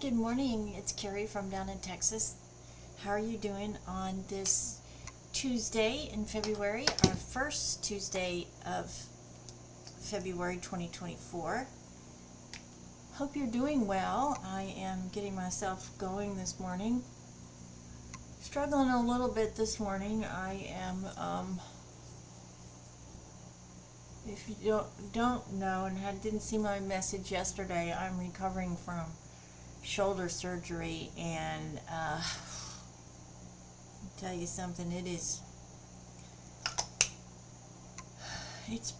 good morning. It's Carrie from down in Texas. How are you doing on this Tuesday in February, our first Tuesday of February 2024? Hope you're doing well. I am getting myself going this morning. Struggling a little bit this morning. I am, if you don't know and didn't see my message yesterday, I'm recovering from shoulder surgery, and I'll tell you something, it's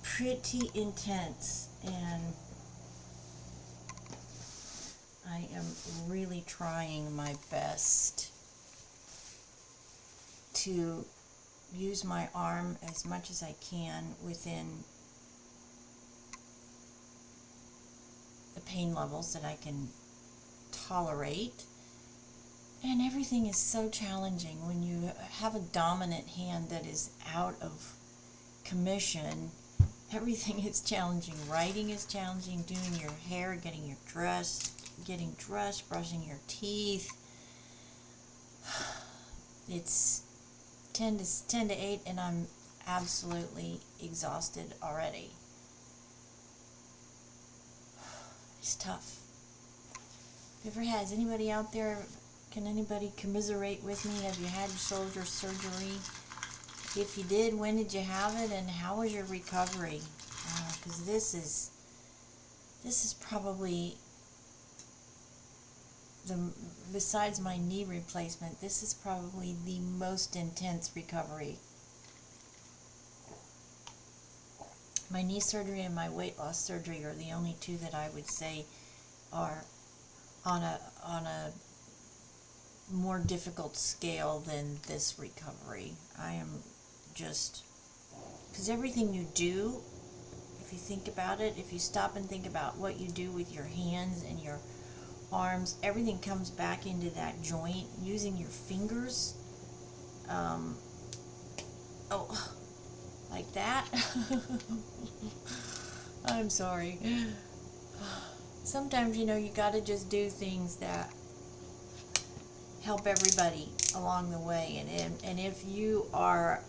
pretty intense, and I am really trying my best to use my arm as much as I can within the pain levels that I can tolerate. And everything is so challenging when you have a dominant hand that is out of commission. Everything is challenging. Writing is challenging, doing your hair, getting dressed, brushing your teeth. It's 10 to 8 and I'm absolutely exhausted already. It's tough. Has anybody out there, can anybody commiserate with me? Have you had shoulder surgery? If you did, when did you have it, and how was your recovery? Because this is probably, besides my knee replacement, this is probably the most intense recovery. My knee surgery and my weight loss surgery are the only two that I would say are on a more difficult scale than this recovery. I am just, because everything you do, if you think about it, if you stop and think about what you do with your hands and your arms, everything comes back into that joint using your fingers. Like that. I'm sorry. Sometimes, you gotta just do things that help everybody along the way. And if you are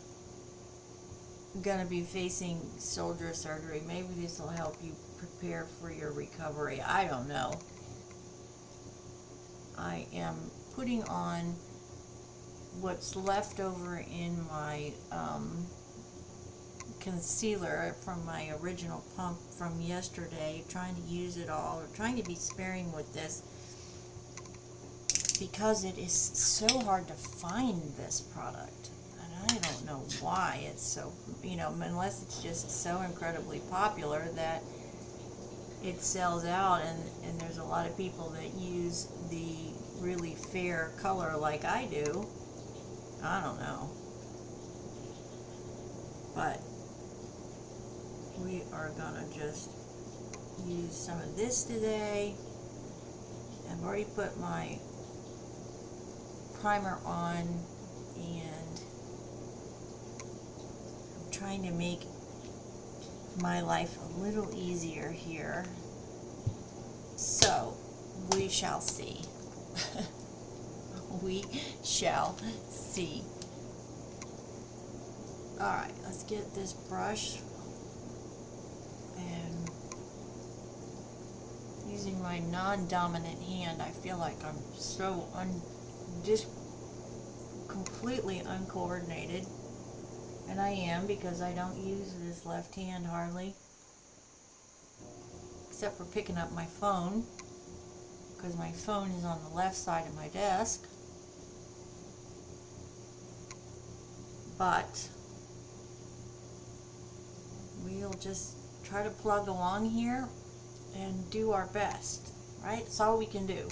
gonna be facing shoulder surgery, maybe this will help you prepare for your recovery. I don't know. I am putting on what's left over in my concealer from my original pump from yesterday, trying to use it all, trying to be sparing with this, because it is so hard to find this product, and I don't know why it's so, unless it's just so incredibly popular that it sells out, and there's a lot of people that use the really fair color like I do. I don't know, but we are gonna just use some of this today. I've already put my primer on, and I'm trying to make my life a little easier here. So, we shall see. We shall see. Alright, let's get this brush. And using my non-dominant hand, I feel like I'm so just completely uncoordinated. And I am, because I don't use this left hand hardly, except for picking up my phone, because my phone is on the left side of my desk. But we'll just try to plug along here and do our best, right? That's all we can do.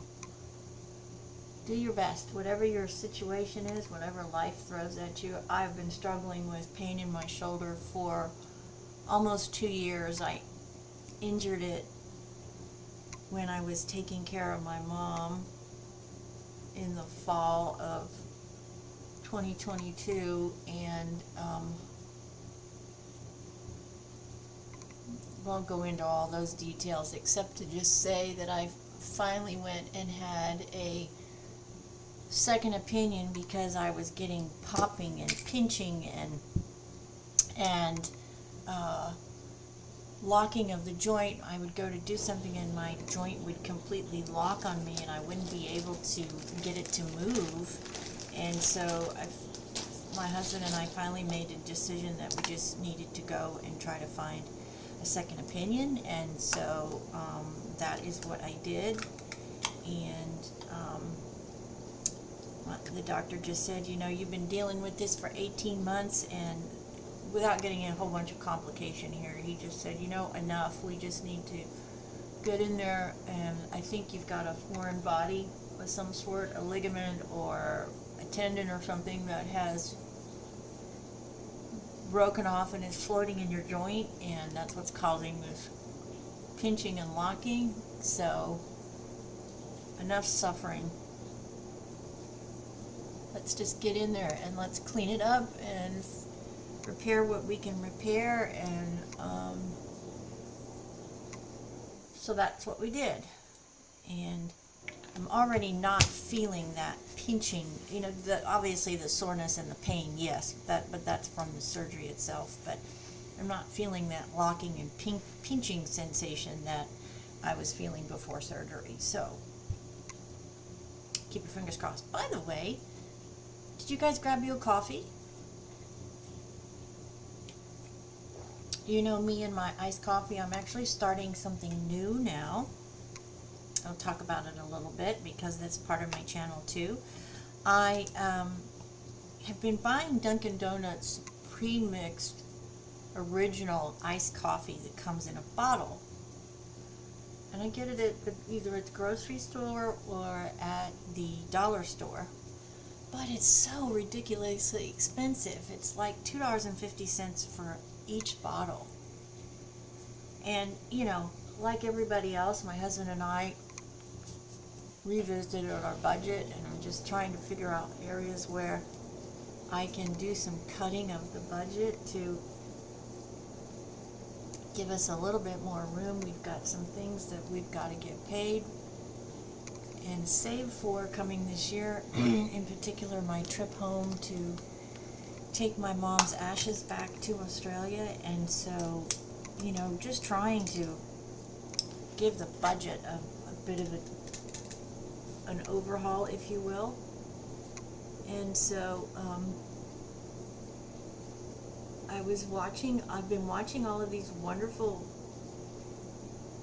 Do your best, whatever your situation is, whatever life throws at you. I've been struggling with pain in my shoulder for almost 2 years. I injured it when I was taking care of my mom in the fall of 2022, and won't go into all those details except to just say that I've finally went and had a second opinion because I was getting popping and pinching and locking of the joint. I would go to do something and my joint would completely lock on me and I wouldn't be able to get it to move. And so my husband and I finally made a decision that we just needed to go and try to find a second opinion, and so that is what I did. And the doctor just said, you know, you've been dealing with this for 18 months, and without getting in a whole bunch of complication here, he just said, you know, enough. We just need to get in there, and I think you've got a foreign body with some sort, a ligament or a tendon or something that has broken off and is floating in your joint, and that's what's causing this pinching and locking. So enough suffering. Let's just get in there and let's clean it up and repair what we can repair. And so that's what we did. And I'm already not feeling that pinching, you know, obviously the soreness and the pain, yes, but that's from the surgery itself. But I'm not feeling that locking and pinching sensation that I was feeling before surgery. So keep your fingers crossed. By the way, did you guys grab you a coffee? You know me and my iced coffee. I'm actually starting something new now. I'll talk about it a little bit because that's part of my channel too. I have been buying Dunkin' Donuts pre-mixed original iced coffee that comes in a bottle. And I get it at either at the grocery store or at the dollar store. But it's so ridiculously expensive. It's like $2.50 for each bottle. And, you know, like everybody else, my husband and I revisited our budget, and I'm just trying to figure out areas where I can do some cutting of the budget to give us a little bit more room. We've got some things that we've got to get paid and save for coming this year. In particular, my trip home to take my mom's ashes back to Australia. And so, you know, just trying to give the budget a bit of an overhaul, if you will. And so I've been watching all of these wonderful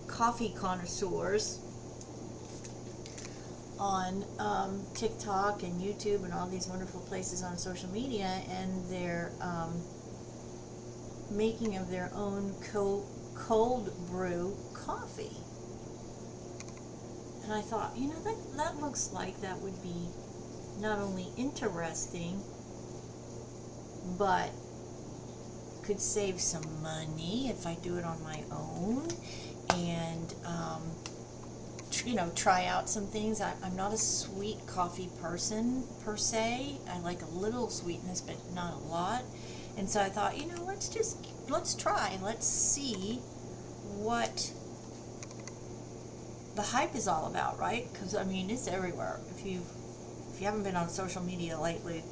coffee connoisseurs on TikTok and YouTube and all these wonderful places on social media, and they're making of their own cold brew coffee. And I thought, you know, that looks like that would be not only interesting, but could save some money if I do it on my own, and you know, try out some things. I'm not a sweet coffee person per se. I like a little sweetness, but not a lot. And so I thought, you know, let's try. Let's see what the hype is all about, right? Because I mean, it's everywhere. If you haven't been on social media lately,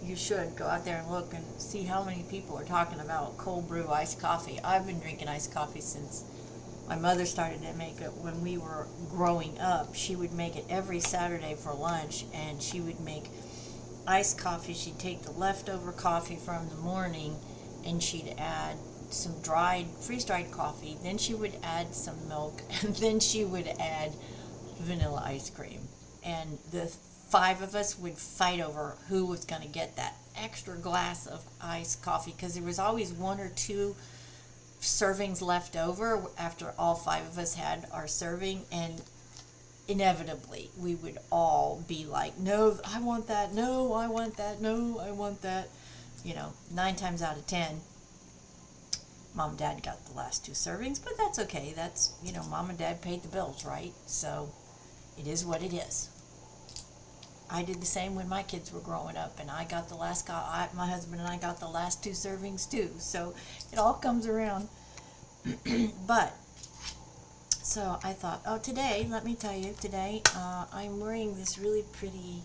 you should go out there and look and see how many people are talking about cold brew iced coffee. I've been drinking iced coffee since my mother started to make it when we were growing up. She would make it every Saturday for lunch, and she would make iced coffee. She'd take the leftover coffee from the morning and she'd add some freeze-dried coffee. Then she would add some milk, and then she would add vanilla ice cream. And the 5 of us would fight over who was going to get that extra glass of iced coffee, because there was always 1 or 2 servings left over after all 5 of us had our serving, and inevitably we would all be like, no, I want that, no, I want that, no, I want that. You know, 9 times out of 10, Mom and Dad got the last 2 servings, but that's okay. That's, you know, Mom and Dad paid the bills, right? So it is what it is. I did the same when my kids were growing up, and my husband and I got the last 2 servings too. So it all comes around. But So I thought, oh, today, let me tell you, today I'm wearing this really pretty,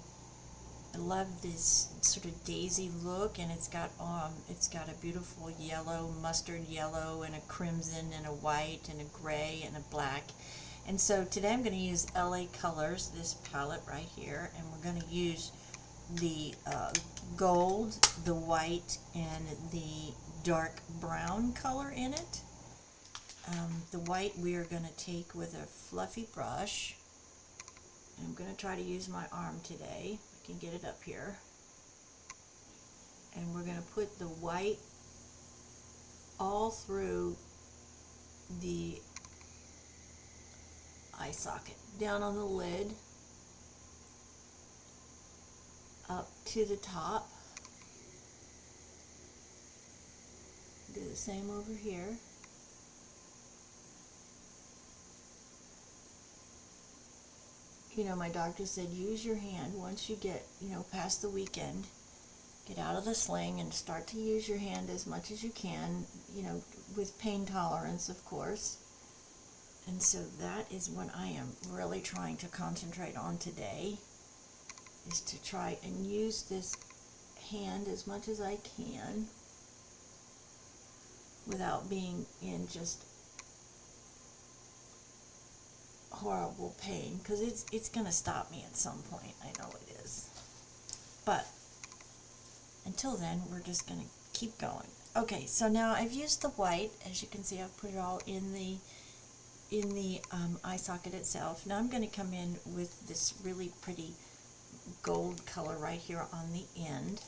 I love this sort of daisy look, and it's got a beautiful yellow, mustard yellow, and a crimson, and a white, and a gray, and a black. And so today I'm going to use LA Colors, this palette right here, and we're going to use the gold, the white, and the dark brown color in it. The white we are going to take with a fluffy brush. I'm going to try to use my arm today. I can get it up here. And we're going to put the white all through the eye socket, down on the lid, up to the top. Do the same over here. You know, my doctor said use your hand once you get, past the weekend. Get out of the sling and start to use your hand as much as you can, with pain tolerance, of course. And so that is what I am really trying to concentrate on today, is to try and use this hand as much as I can without being in just horrible pain, because it's going to stop me at some point. I know it is. But until then, we're just going to keep going. Okay, so now I've used the white. As you can see, I've put it all in the eye socket itself. Now I'm going to come in with this really pretty gold color right here on the end.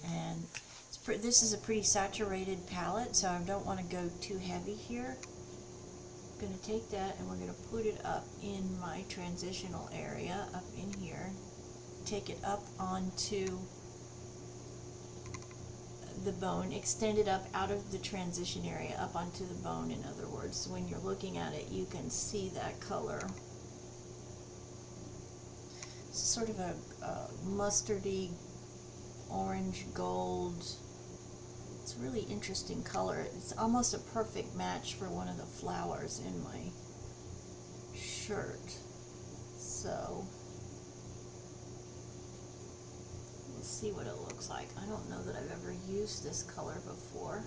And this is a pretty saturated palette, so I don't want to go too heavy here. I'm going to take that and we're going to put it up in my transitional area, up in here. Take it up onto the bone, extend it up out of the transition area, up onto the bone, in other words. So when you're looking at it, you can see that color. It's sort of a mustardy, orange, gold. It's a really interesting color. It's almost a perfect match for one of the flowers in my shirt. So we'll see what it looks like. I don't know that I've ever used this color before.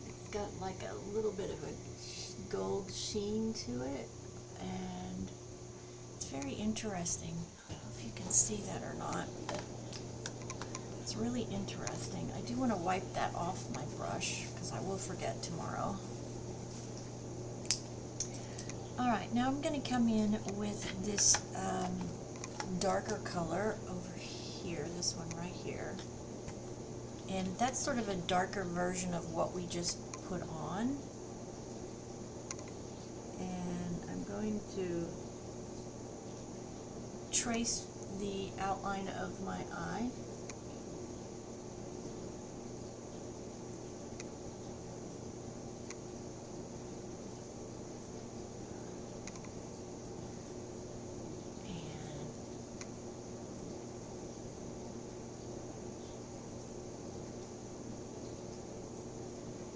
It's got like a little bit of a gold sheen to it, and it's very interesting. I don't know if you can see that or not, but it's really interesting. I do want to wipe that off my brush because I will forget tomorrow. Alright, now I'm going to come in with this darker color over here, this one right here. And that's sort of a darker version of what we just put on. And I'm going to trace the outline of my eye.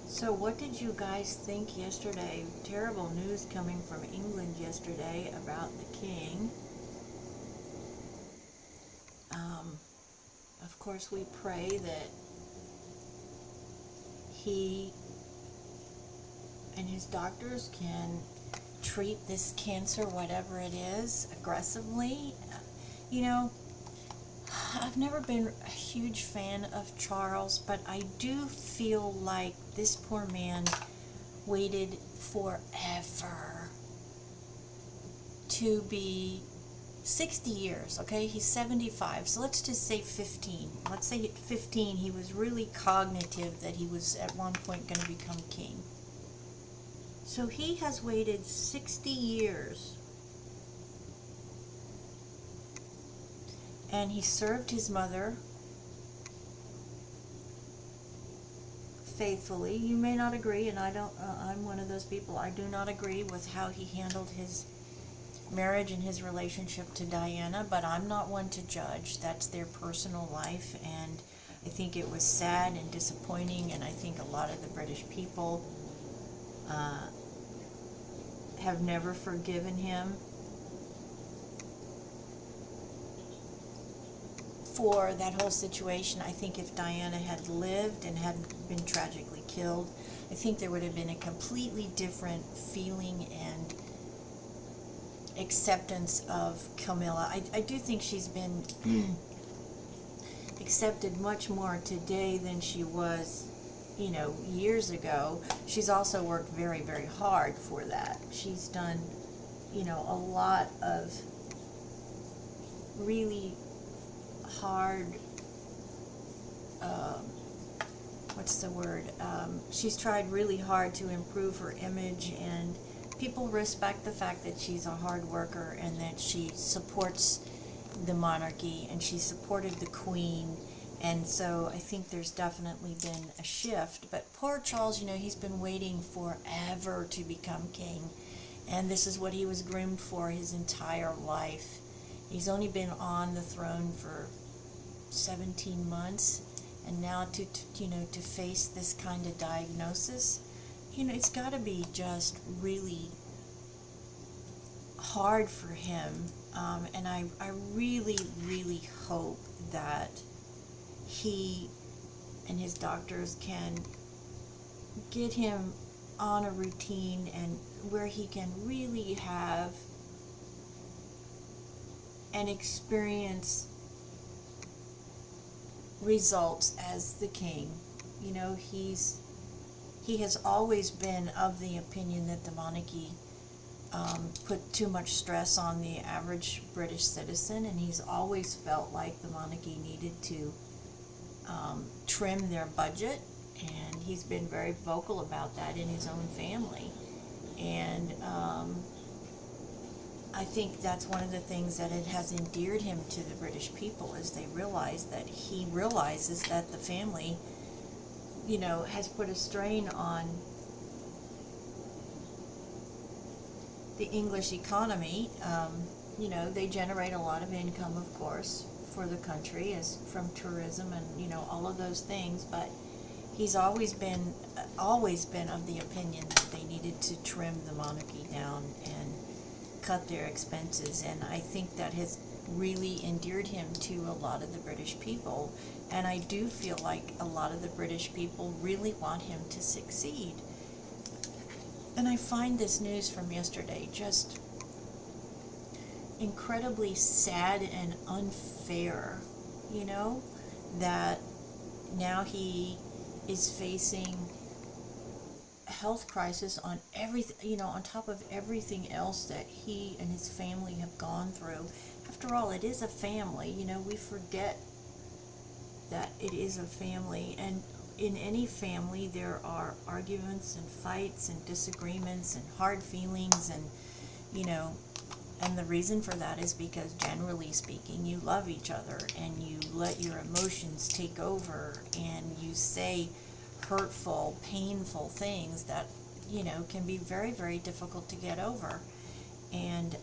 So what did you guys think yesterday? Terrible news coming from England yesterday about the king. Of course, we pray that he and his doctors can treat this cancer, whatever it is, aggressively. You know, I've never been a huge fan of Charles, but I do feel like this poor man waited forever to be 60 years, okay? He's 75, so let's just say 15. Let's say at 15 he was really cognitive that he was at one point going to become king. So he has waited 60 years. And he served his mother faithfully. You may not agree, and I don't. I'm one of those people. I do not agree with how he handled his marriage and his relationship to Diana, but I'm not one to judge. That's their personal life, and I think it was sad and disappointing, and I think a lot of the British people have never forgiven him for that whole situation. I think if Diana had lived and hadn't been tragically killed, I think there would have been a completely different feeling and acceptance of Camilla. I do think she's been accepted much more today than she was, years ago. She's also worked very, very hard for that. She's done, a lot of really hard, she's tried really hard to improve her image, and people respect the fact that she's a hard worker and that she supports the monarchy and she supported the Queen. And so I think there's definitely been a shift. But poor Charles, he's been waiting forever to become king. And this is what he was groomed for his entire life. He's only been on the throne for 17 months. And now to face this kind of diagnosis, it's got to be just really hard for him. And I really, really hope that he and his doctors can get him on a routine and where he can really have and experience results as the king. He has always been of the opinion that the monarchy put too much stress on the average British citizen, and he's always felt like the monarchy needed to trim their budget, and he's been very vocal about that in his own family. And I think that's one of the things that it has endeared him to the British people, is he realizes that the family, has put a strain on the English economy. They generate a lot of income, of course, for the country, as from tourism and all of those things. But he's always been of the opinion that they needed to trim the monarchy down and cut their expenses. And I think that has really endeared him to a lot of the British people. And I do feel like a lot of the British people really want him to succeed. And I find this news from yesterday just incredibly sad and unfair, that now he is facing a health crisis on everything, on top of everything else that he and his family have gone through. After all, it is a family. We forget that it is a family, and in any family there are arguments and fights and disagreements and hard feelings, and and the reason for that is because, generally speaking, you love each other and you let your emotions take over, and you say hurtful, painful things that can be very, very difficult to get over. And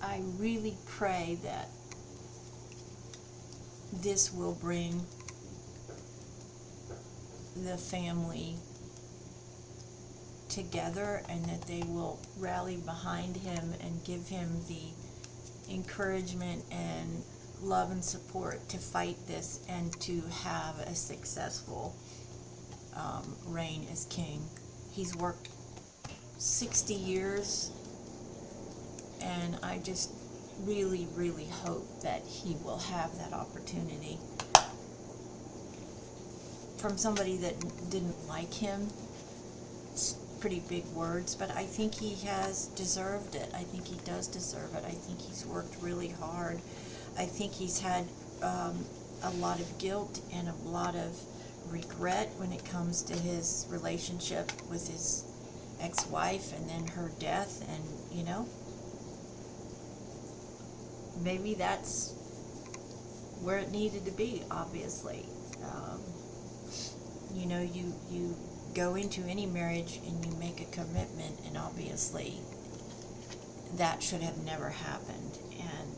I really pray that this will bring the family together, and that they will rally behind him and give him the encouragement and love and support to fight this and to have a successful reign as king. He's worked 60 years, and I just really, really hope that he will have that opportunity. From somebody that didn't like him, it's pretty big words, but I think he has deserved it. I think he does deserve it. I think he's worked really hard. I think he's had a lot of guilt and a lot of regret when it comes to his relationship with his ex-wife and then her death, and maybe that's where it needed to be, obviously. You go into any marriage and you make a commitment, and obviously that should have never happened. And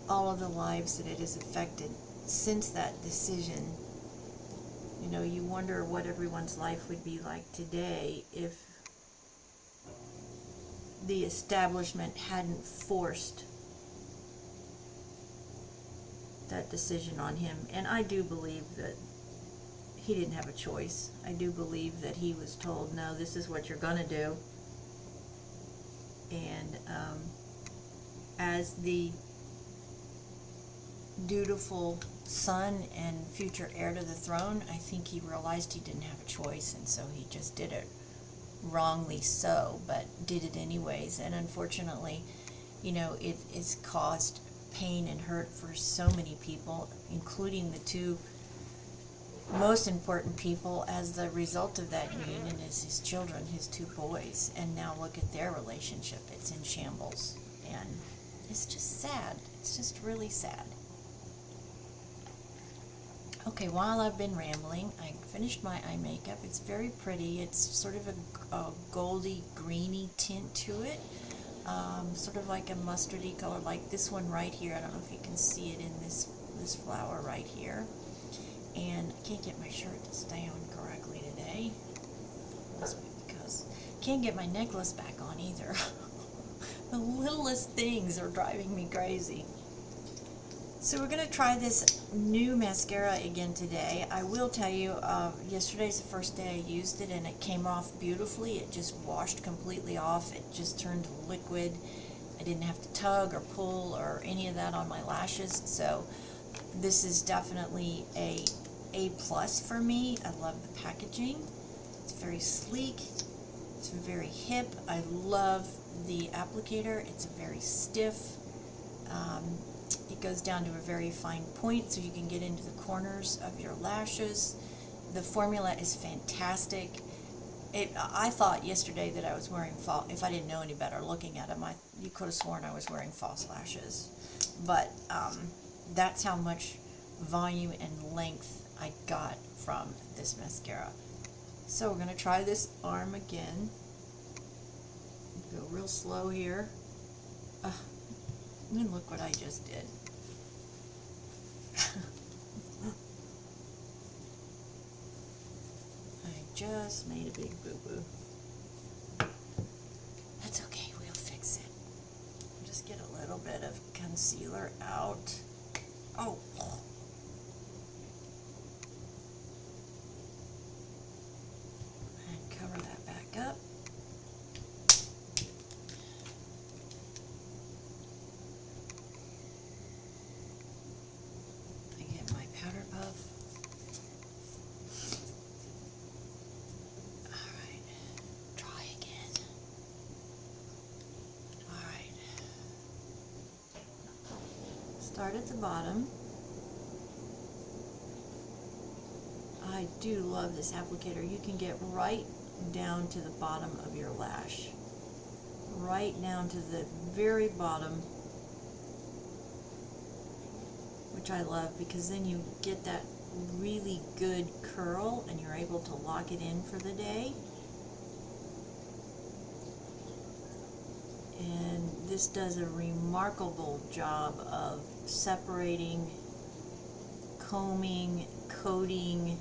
all of the lives that it has affected since that decision. You know, you wonder what everyone's life would be like today if the establishment hadn't forced that decision on him. And I do believe that he didn't have a choice. I do believe that he was told, no, this is what you're gonna do. And as the dutiful son and future heir to the throne, I think he realized he didn't have a choice, and so he just did it. Wrongly so, but did it anyways. And unfortunately, you know, it's caused pain and hurt for so many people, including the two most important people as the result of that union is his children, his two boys. And now look at their relationship. It's in shambles. And it's just sad. It's just really sad. Okay, while I've been rambling, I finished my eye makeup. It's very pretty. It's sort of a goldy, greeny tint to it. Sort of like a mustardy color, like this one right here. I don't know if you can see it in this flower right here. And I can't get my shirt to stay on correctly today. Must be because I can't get my necklace back on either. The littlest things are driving me crazy. So we're going to try this new mascara again today. I will tell you, yesterday's the first day I used it and it came off beautifully. It just washed completely off. It just turned liquid. I didn't have to tug or pull or any of that on my lashes. So this is definitely a plus for me. I love the packaging. It's very sleek. It's very hip. I love the applicator. It's very stiff. It goes down to a very fine point so you can get into the corners of your lashes. The formula is fantastic. I thought yesterday that I was wearing false. If I didn't know any better looking at them, you could have sworn I was wearing false lashes. But that's how much volume and length I got from this mascara. So we're going to try this arm again. Go real slow here. And look what I just did. I just made a big boo-boo. That's okay, we'll fix it. Just get a little bit of concealer out. Oh. And cover that back up. Powder puff. Alright, try again. Alright. Start at the bottom. I do love this applicator. You can get right down to the bottom of your lash. Right down to the very bottom. Which I love because then you get that really good curl and you're able to lock it in for the day. And this does a remarkable job of separating, combing, coating.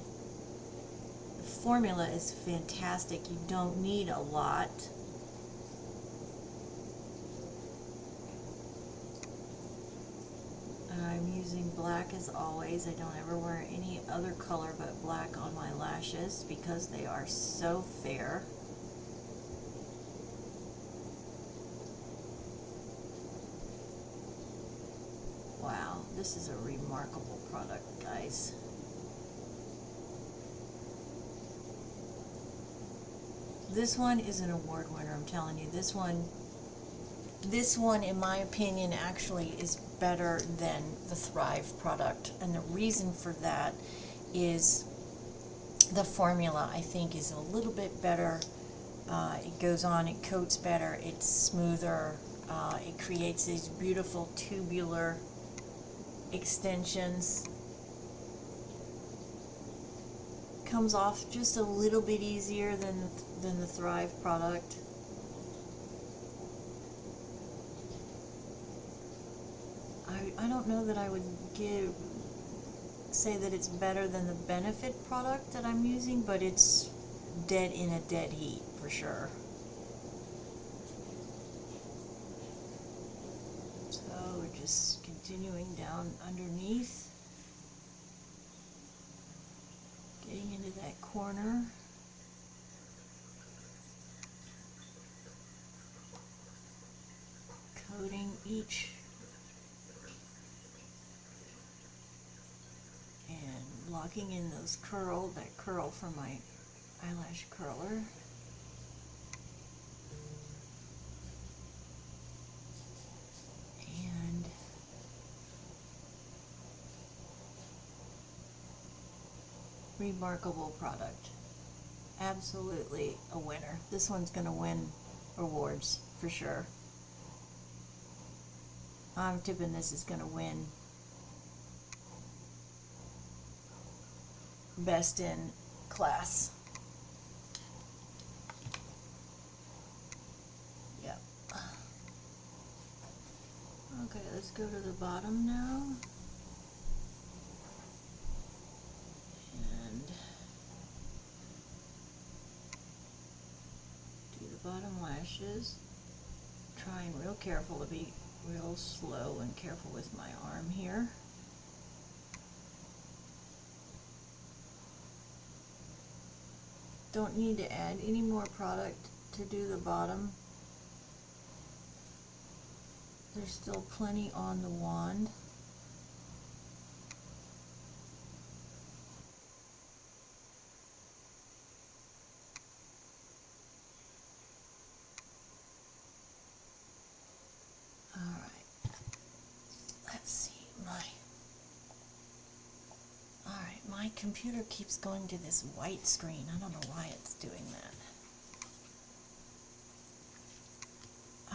The formula is fantastic. You don't need a lot. I'm using black as always. I don't ever wear any other color but black on my lashes because they are so fair. Wow, this is a remarkable product, guys. This one is an award winner, I'm telling you. This one, in my opinion, actually is better than the Thrive product. And the reason for that is the formula, I think, is a little bit better. It goes on, it coats better, it's smoother. It creates these beautiful tubular extensions. Comes off just a little bit easier than the Thrive product. I I don't know that I would say that it's better than the Benefit product that I'm using, but it's dead in a dead heat for sure. So we're just continuing down underneath, getting into that corner. Coating each and locking in those that curl from my eyelash curler. And remarkable product. Absolutely a winner. This one's going to win awards for sure. I'm tipping this is going to win best in class. Yep. Okay, let's go to the bottom now. And do the bottom lashes. Trying real careful to be real slow and careful with my arm here. Don't need to add any more product to do the bottom. There's still plenty on the wand. My computer keeps going to this white screen. I don't know why it's doing that.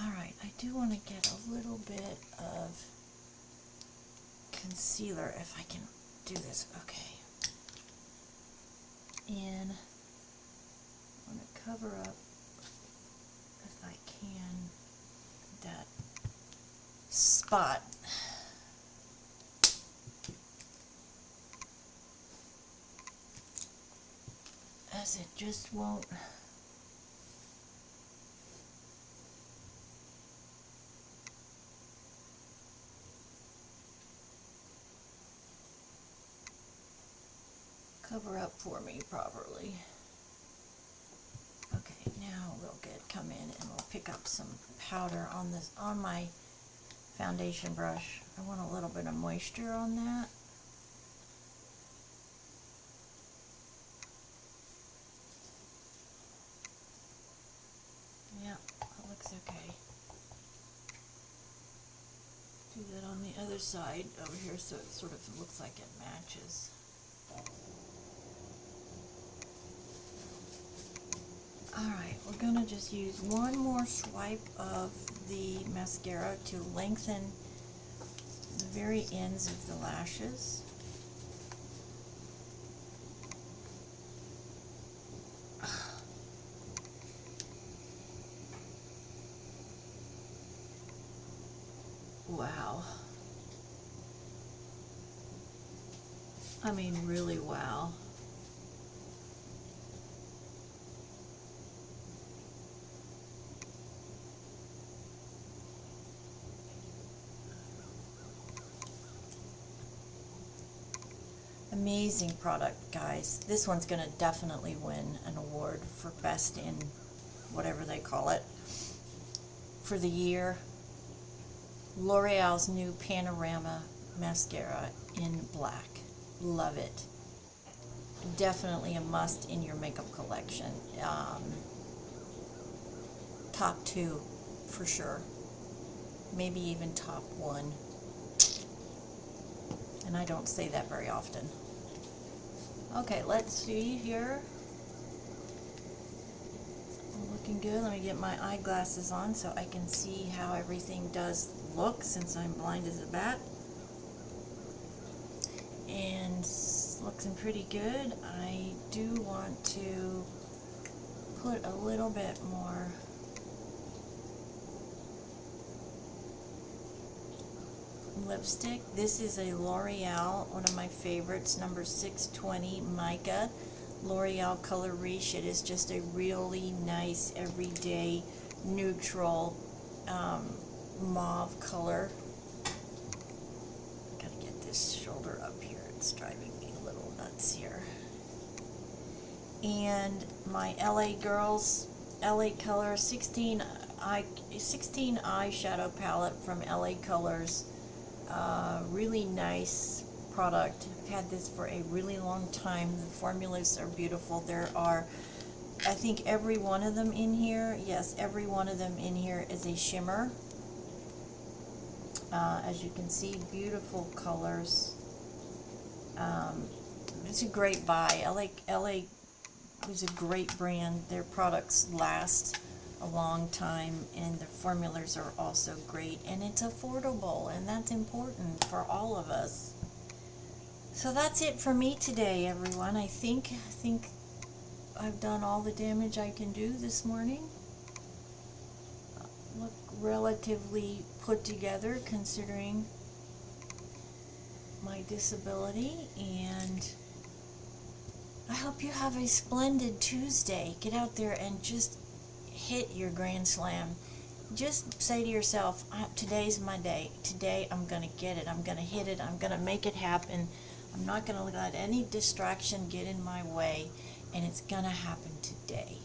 Alright, I do want to get a little bit of concealer if I can do this. Okay. And I want to cover up, if I can, that spot. As it just won't cover up for me properly. Okay, now we'll come in and we'll pick up some powder on my foundation brush. I want a little bit of moisture on that. Yeah, that looks okay. Do that on the other side over here so it sort of looks like it matches. Alright, we're going to just use one more swipe of the mascara to lengthen the very ends of the lashes. Wow. I mean, really wow. Amazing product, guys. This one's going to definitely win an award for best in whatever they call it for the year. L'Oreal's new Panorama mascara in black. Love it. Definitely a must in your makeup collection. Top 2 for sure. Maybe even top 1. And I don't say that very often. Okay, let's see here. Looking good. Let me get my eyeglasses on so I can see how everything does look since I'm blind as a bat. And looking pretty good. I do want to put a little bit more lipstick. This is a L'Oreal, one of my favorites, number 620 Mica L'Oreal Color Riche. It is just a really nice, everyday, neutral mauve color. Gotta get this shoulder up here. It's driving me a little nuts here. And my LA Girls LA Color 16 eyeshadow palette from LA Colors. Really nice product. I've had this for a really long time. The formulas are beautiful. There are, I think, every one of them in here. Yes, every one of them in here is a shimmer. As you can see, beautiful colors. It's a great buy. LA is a great brand. Their products last a long time, and the formulas are also great, and it's affordable, and that's important for all of us. So that's it for me today, everyone. I think I've done all the damage I can do this morning. Look relatively put together considering my disability, and I hope you have a splendid Tuesday. Get out there and just hit your grand slam. Just say to yourself, today's my day. Today I'm going to get it. I'm going to hit it. I'm going to make it happen. I'm not going to let any distraction get in my way, and it's going to happen today.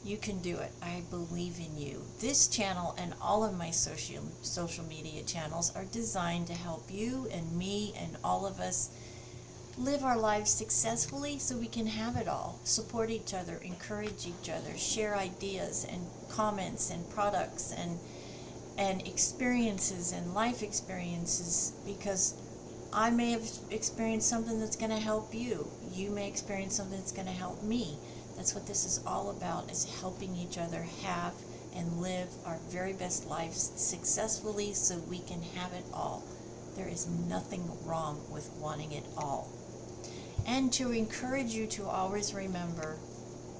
You can do it. I believe in you. This channel and all of my social media channels are designed to help you and me and all of us live our lives successfully so we can have it all. Support each other, encourage each other, share ideas and comments and products and experiences and life experiences, because I may have experienced something that's going to help you. You may experience something that's going to help me. That's what this is all about, is helping each other have and live our very best lives successfully so we can have it all. There is nothing wrong with wanting it all. And to encourage you to always remember,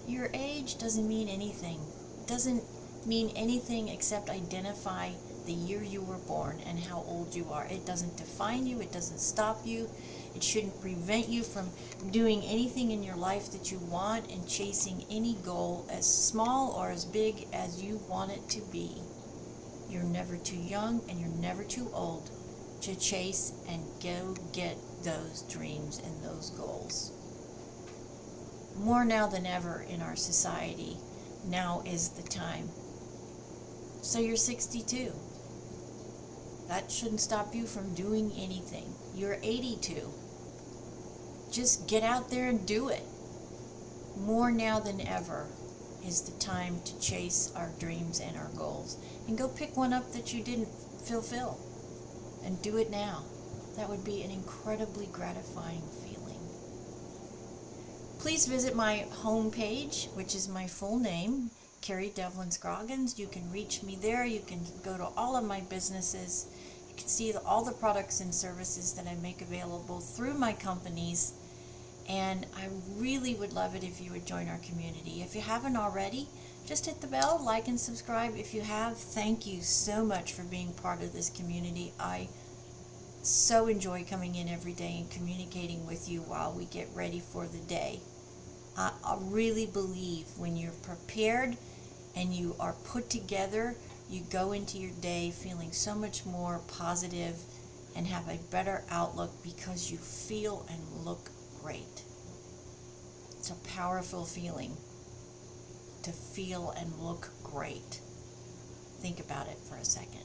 your age doesn't mean anything. It doesn't mean anything except identify the year you were born and how old you are. It doesn't define you. It doesn't stop you. It shouldn't prevent you from doing anything in your life that you want and chasing any goal, as small or as big as you want it to be. You're never too young and you're never too old to chase and go get those dreams and those goals. More now than ever in our society, now is the time. So you're 62. That shouldn't stop you from doing anything. You're 82. Just get out there and do it. More now than ever is the time to chase our dreams and our goals. And go pick one up that you didn't fulfill. And do it now. That would be an incredibly gratifying feeling. Please visit my homepage, which is my full name, Carrie Devlin Scroggins. You can reach me there. You can go to all of my businesses. You can see all the products and services that I make available through my companies. And I really would love it if you would join our community. If you haven't already, just hit the bell, like and subscribe. If you have, thank you so much for being part of this community. I so enjoy coming in every day and communicating with you while we get ready for the day. I really believe when you're prepared and you are put together, you go into your day feeling so much more positive and have a better outlook because you feel and look great. It's a powerful feeling to feel and look great. Think about it for a second.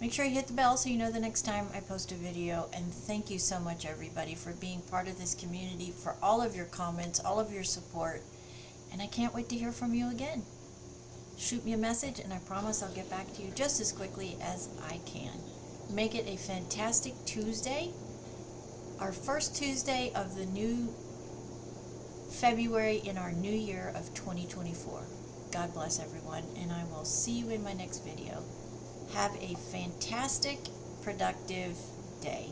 Make sure you hit the bell so you know the next time I post a video. And thank you so much, everybody, for being part of this community, for all of your comments, all of your support. And I can't wait to hear from you again. Shoot me a message, and I promise I'll get back to you just as quickly as I can. Make it a fantastic Tuesday, our first Tuesday of the new February in our new year of 2024. God bless everyone, and I will see you in my next video. Have a fantastic, productive day.